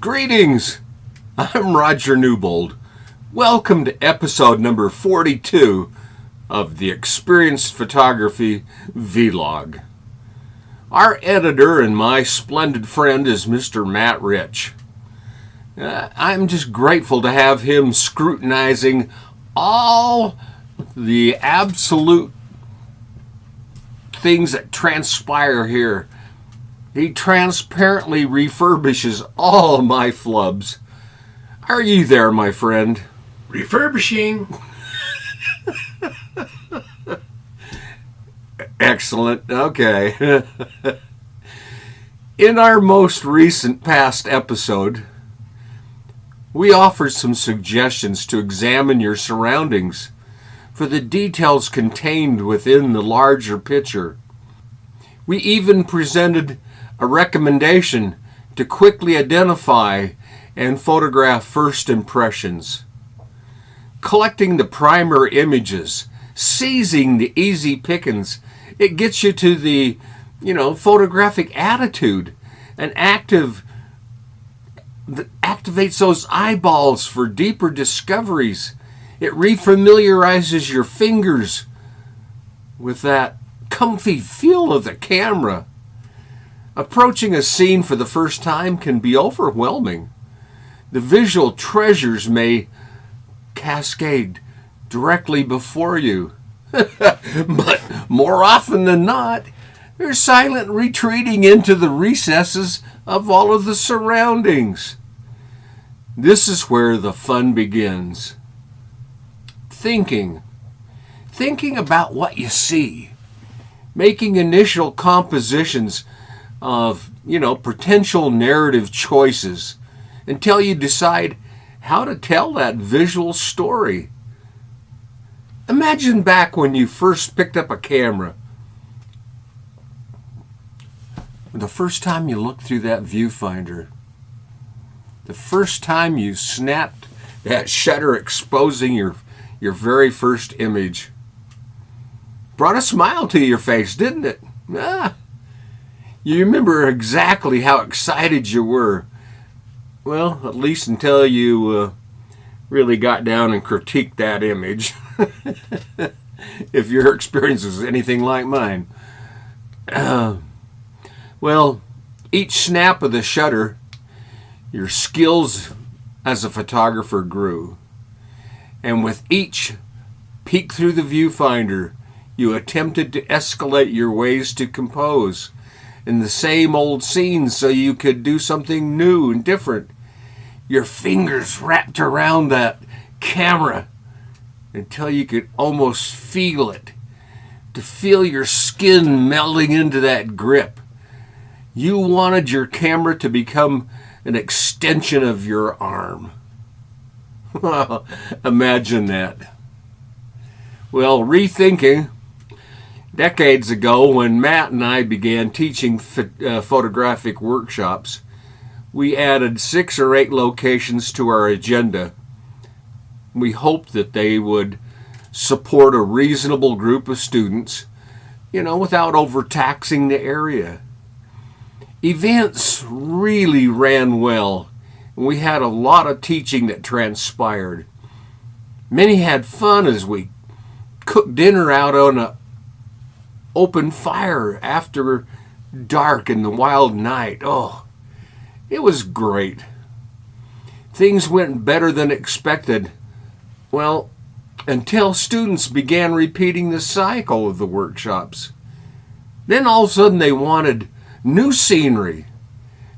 Greetings! I'm Rodger Newbold. Welcome to episode number 42 of the Experienced Photography Vlog. Our editor and my splendid friend is Mr. Matt Rich. I'm just grateful to have him scrutinizing all the absolute things that transpire here. He transparently refurbishes all of my flubs. Are you there, my friend? Refurbishing. Excellent. Okay. In our most recent past episode, we offered some suggestions to examine your surroundings for the details contained within the larger picture. We even presented a recommendation to quickly identify and photograph first impressions. Collecting the primer images, seizing the easy pickings, it gets you to the, photographic attitude, that activates those eyeballs for deeper discoveries. It refamiliarizes your fingers with that comfy feel of the camera. Approaching a scene for the first time can be overwhelming. The visual treasures may cascade directly before you. But more often than not, they're silent retreating into the recesses of all of the surroundings. This is where the fun begins. Thinking about what you see. Making initial compositions of, potential narrative choices until you decide how to tell that visual story. Imagine back when you first picked up a camera. The first time you looked through that viewfinder. The first time you snapped that shutter exposing your very first image. Brought a smile to your face, didn't it? You remember exactly how excited you were. Well, at least until you really got down and critiqued that image. If your experience is anything like mine. Well, each snap of the shutter, your skills as a photographer grew. And with each peek through the viewfinder, you attempted to escalate your ways to compose in the same old scenes so you could do something new and different. Your fingers wrapped around that camera until you could almost feel it, to feel your skin melding into that grip. You wanted your camera to become an extension of your arm. Imagine that. Well, rethinking. Decades ago, when Matt and I began teaching photographic workshops, we added 6 or 8 locations to our agenda. We hoped that they would support a reasonable group of students, without overtaxing the area. Events really ran well, and we had a lot of teaching that transpired. Many had fun as we cooked dinner out on an open fire after dark in the wild night. Oh, it was great. Things went better than expected. Well, until students began repeating the cycle of the workshops. Then all of a sudden they wanted new scenery,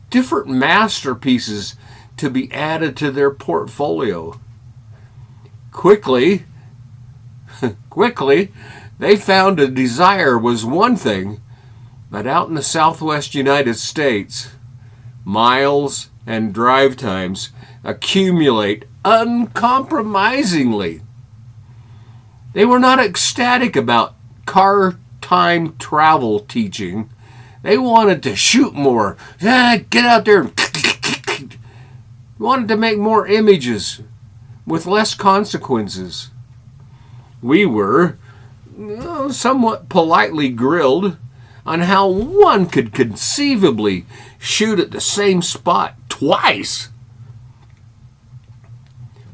different masterpieces to be added to their portfolio. Quickly, they found a desire was one thing, but out in the Southwest United States, miles and drive times accumulate uncompromisingly. They were not ecstatic about car time travel teaching. They wanted to shoot more. Get out there and wanted to make more images with less consequences. We were somewhat politely grilled on how one could conceivably shoot at the same spot twice.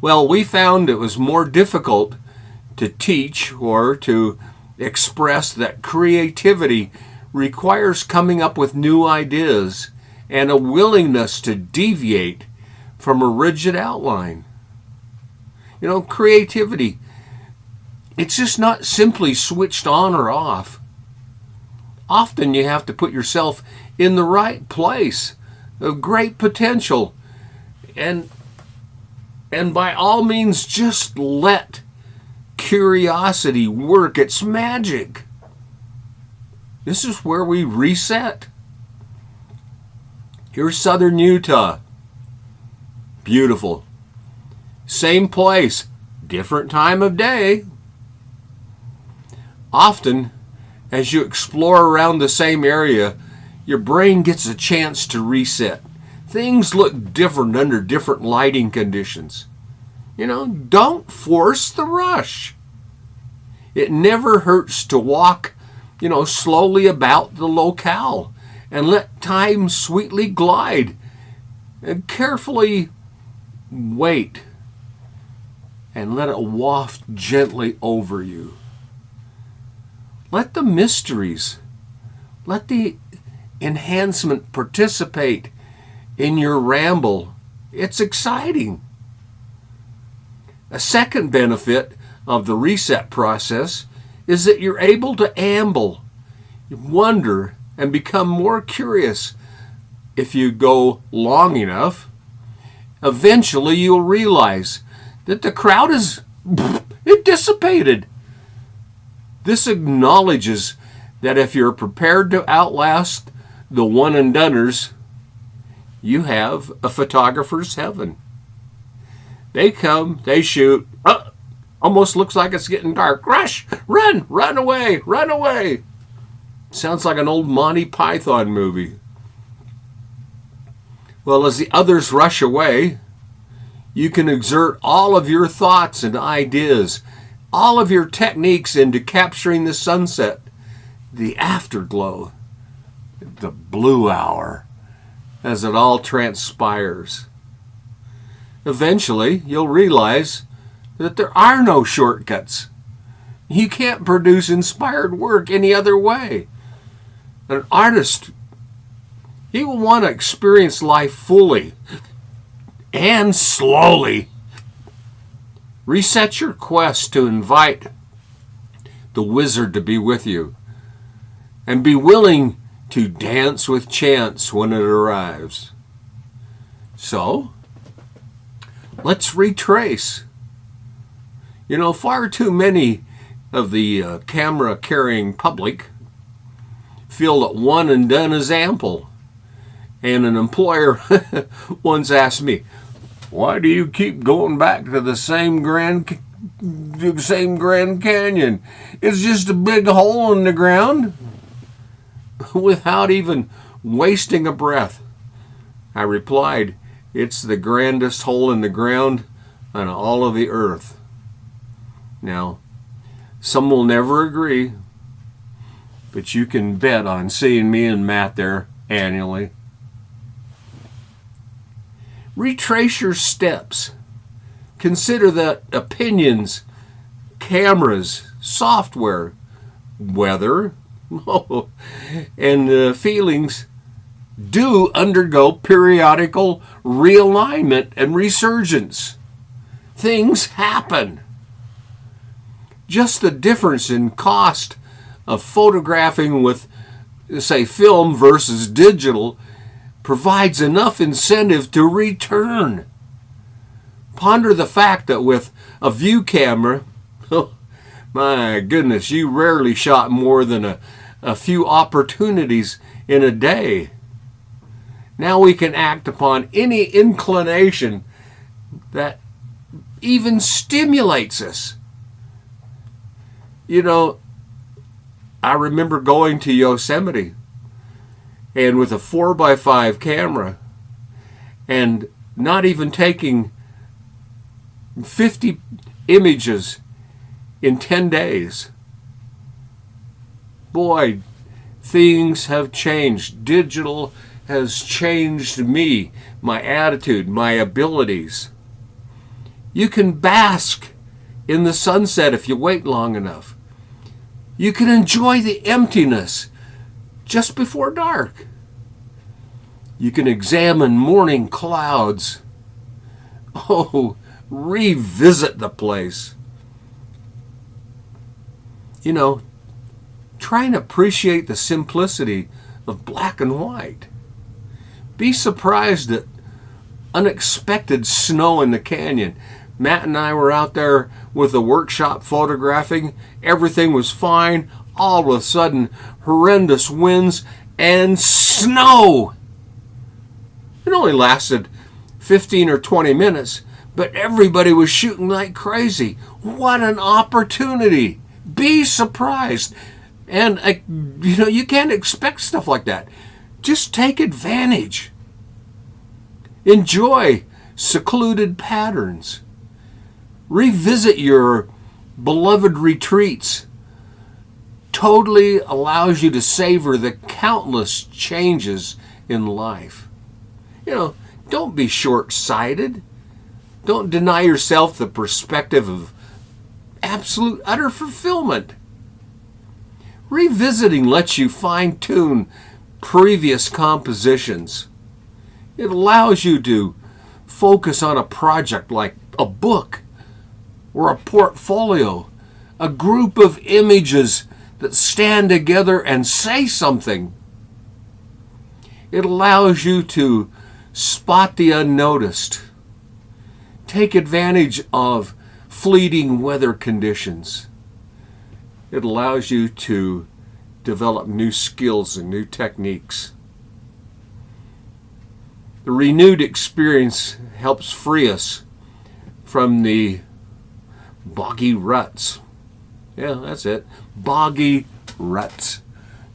Well, we found it was more difficult to teach or to express that creativity requires coming up with new ideas and a willingness to deviate from a rigid outline. You know, creativity, it's just not simply switched on or off. Often you have to put yourself in the right place of great potential, and by all means just let curiosity work its magic. This is where we reset. Here's southern Utah. Beautiful. Same place, different time of day. Often, as you explore around the same area, your brain gets a chance to reset. Things look different under different lighting conditions. You know, don't force the rush. It never hurts to walk, slowly about the locale and let time sweetly glide and carefully wait and let it waft gently over you. Let the mysteries, let the enhancement participate in your ramble. It's exciting. A second benefit of the reset process is that you're able to amble, wonder, and become more curious. If you go long enough, eventually you'll realize that the crowd it dissipated. This acknowledges that if you're prepared to outlast the one and doners, you have a photographer's heaven. They come, they shoot. Almost looks like it's getting dark. Rush, run away, run away. Sounds like an old Monty Python movie. Well, as the others rush away, you can exert all of your thoughts and ideas, all of your techniques into capturing the sunset, the afterglow, the blue hour, as it all transpires. Eventually, you'll realize that there are no shortcuts. You can't produce inspired work any other way. An artist, he will want to experience life fully and slowly. Reset your quest to invite the wizard to be with you, and be willing to dance with chance when it arrives. So, let's retrace. Far too many of the camera-carrying public feel that one and done is ample. And an employer once asked me, "Why do you keep going back to the same Grand Canyon? It's just a big hole in the ground." Without even wasting a breath, I replied, "It's the grandest hole in the ground on all of the earth." Now, some will never agree, but you can bet on seeing me and Matt there annually. Retrace your steps. Consider that opinions, cameras, software, weather, and feelings do undergo periodical realignment and resurgence. Things happen. Just the difference in cost of photographing with, say, film versus digital provides enough incentive to return. Ponder the fact that with a view camera, my goodness, you rarely shot more than a few opportunities in a day. Now we can act upon any inclination that even stimulates us. I remember going to Yosemite and with a 4x5 camera and not even taking 50 images in 10 days. Boy, things have changed. Digital has changed me, my attitude, my abilities. You can bask in the sunset if you wait long enough. You can enjoy the emptiness just before dark. You can examine morning clouds. Oh, revisit the place. You know, try and appreciate the simplicity of black and white. Be surprised at unexpected snow in the canyon. Matt and I were out there with a workshop photographing. Everything was fine. All of a sudden, horrendous winds and snow. It only lasted 15 or 20 minutes, but everybody was shooting like crazy. What an opportunity. Be surprised. And, you can't expect stuff like that. Just take advantage. Enjoy secluded patterns. Revisit your beloved retreats. Totally allows you to savor the countless changes in life. Don't be short-sighted. Don't deny yourself the perspective of absolute, utter fulfillment. Revisiting lets you fine-tune previous compositions. It allows you to focus on a project like a book or a portfolio, a group of images that stand together and say something. It allows you to spot the unnoticed, take advantage of fleeting weather conditions. It allows you to develop new skills and new techniques. The renewed experience helps free us from the boggy ruts. Yeah, that's it. Boggy ruts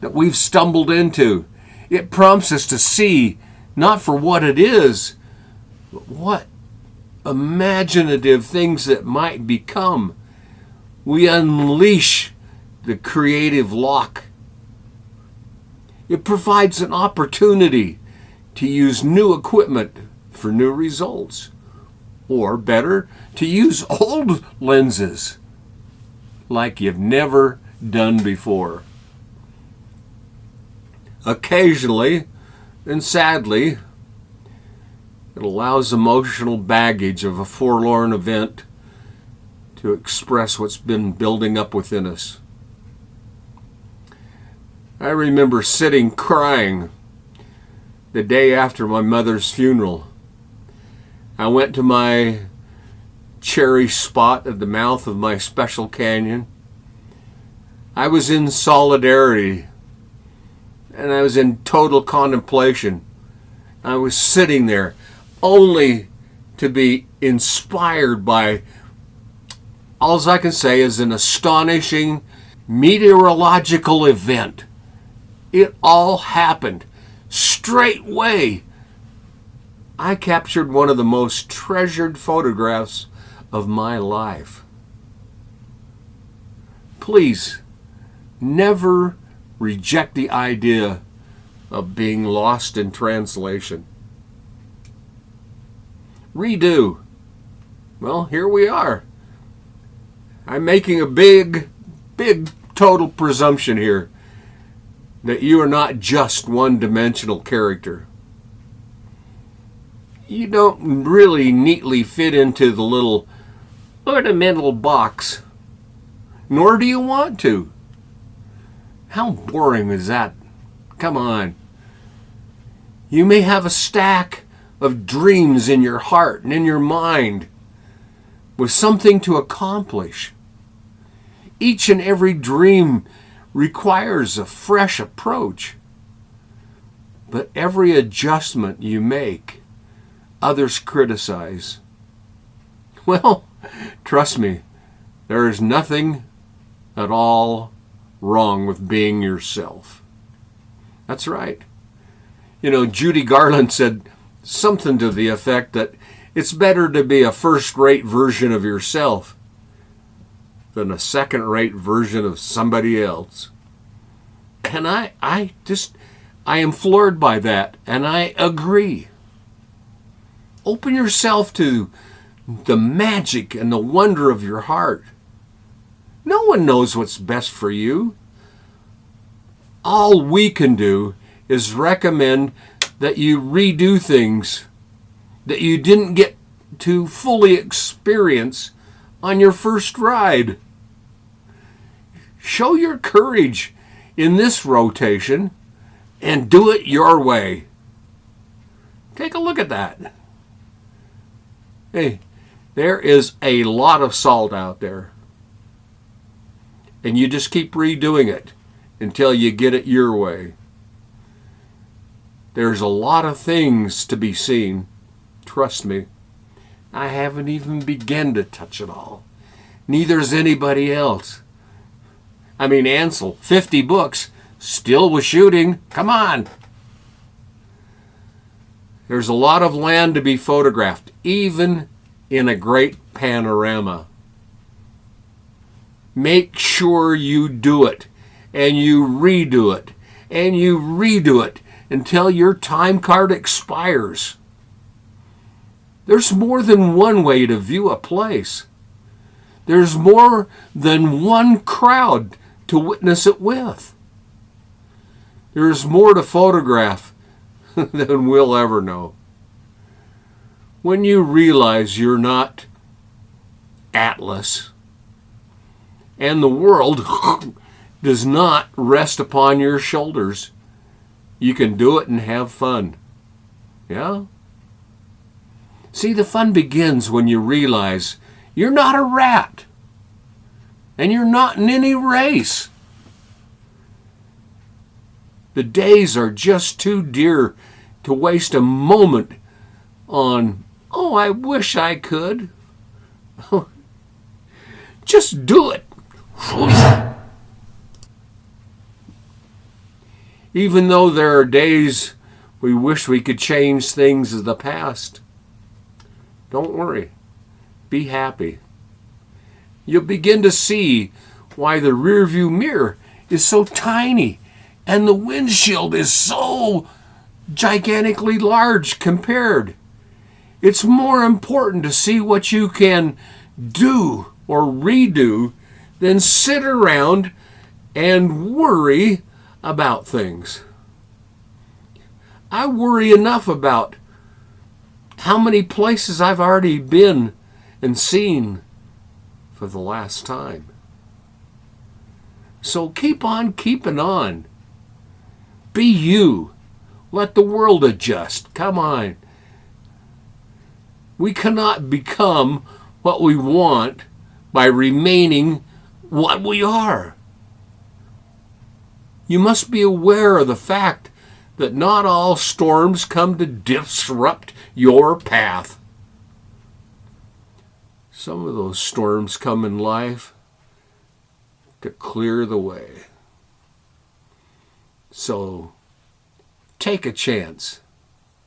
that we've stumbled into. It prompts us to see not for what it is, but what imaginative things that might become. We unleash the creative lock. It provides an opportunity to use new equipment for new results. Or better, to use old lenses like you've never done before. Occasionally, and sadly, it allows emotional baggage of a forlorn event to express what's been building up within us. I remember sitting crying the day after my mother's funeral. I went to my cherished spot at the mouth of my special canyon. I was in solidarity and I was in total contemplation. I was sitting there only to be inspired by, all I can say is, an astonishing meteorological event. It all happened straightway. I captured one of the most treasured photographs of my life. Please, never reject the idea of being lost in translation. Redo. Well, here we are. I'm making a big total presumption here that you are not just one-dimensional character. You don't really neatly fit into the little ornamental box, nor do you want to. How boring is that? Come on. You may have a stack of dreams in your heart and in your mind with something to accomplish. Each and every dream requires a fresh approach. But every adjustment you make, others criticize. Well, trust me, there is nothing at all wrong with being yourself. That's right. Judy Garland said something to the effect that it's better to be a first-rate version of yourself than a second-rate version of somebody else. And I am floored by that, and I agree. Open yourself to the magic and the wonder of your heart. No one knows what's best for you. All we can do is recommend that you redo things that you didn't get to fully experience on your first ride. Show your courage in this rotation and do it your way. Take a look at that. Hey, there is a lot of salt out there. And you just keep redoing it until you get it your way. There's a lot of things to be seen. Trust me. I haven't even begun to touch it all. Neither's anybody else. I mean, Ansel, 50 books, still was shooting. Come on. There's a lot of land to be photographed, even in a great panorama. Make sure you do it, and you redo it, and you redo it until your time card expires. There's more than one way to view a place. There's more than one crowd to witness it with. There's more to photograph than we'll ever know. When you realize you're not Atlas, and the world does not rest upon your shoulders, you can do it and have fun. Yeah? See, the fun begins when you realize you're not a rat, and you're not in any race. The days are just too dear to waste a moment on, oh, I wish I could. Just do it. Even though there are days we wish we could change things of the past, don't worry. Be happy. You'll begin to see why the rearview mirror is so tiny and the windshield is so gigantically large compared. It's more important to see what you can do or redo than sit around and worry about things. I worry enough about how many places I've already been and seen for the last time. So keep on keeping on. Be you. Let the world adjust. Come on. We cannot become what we want by remaining what we are. You must be aware of the fact that not all storms come to disrupt your path. Some of those storms come in life to clear the way. So take a chance.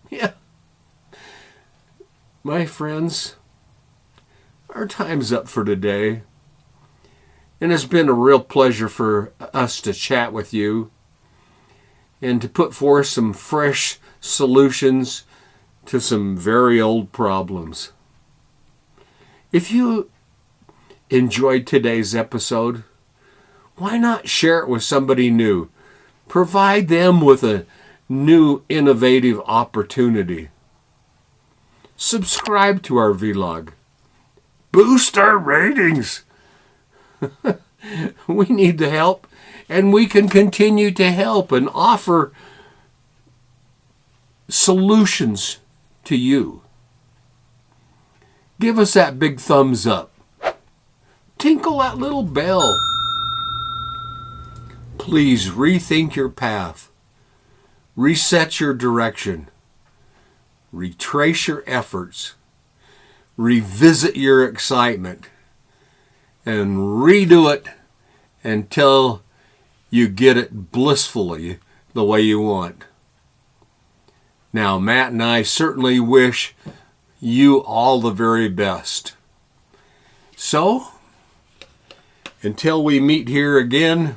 Yeah. My friends, our time's up for today. And it's been a real pleasure for us to chat with you and to put forth some fresh solutions to some very old problems. If you enjoyed today's episode, why not share it with somebody new? Provide them with a new innovative opportunity. Subscribe to our vlog. Boost our ratings. We need the help, and we can continue to help and offer solutions to you. Give us that big thumbs up. Tinkle that little bell. Please rethink your path. Reset your direction. Retrace your efforts. Revisit your excitement. And redo it until you get it blissfully the way you want. Now, Matt and I certainly wish you all the very best. So, until we meet here again,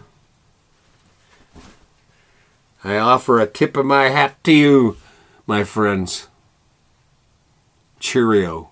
I offer a tip of my hat to you, my friends. Cheerio.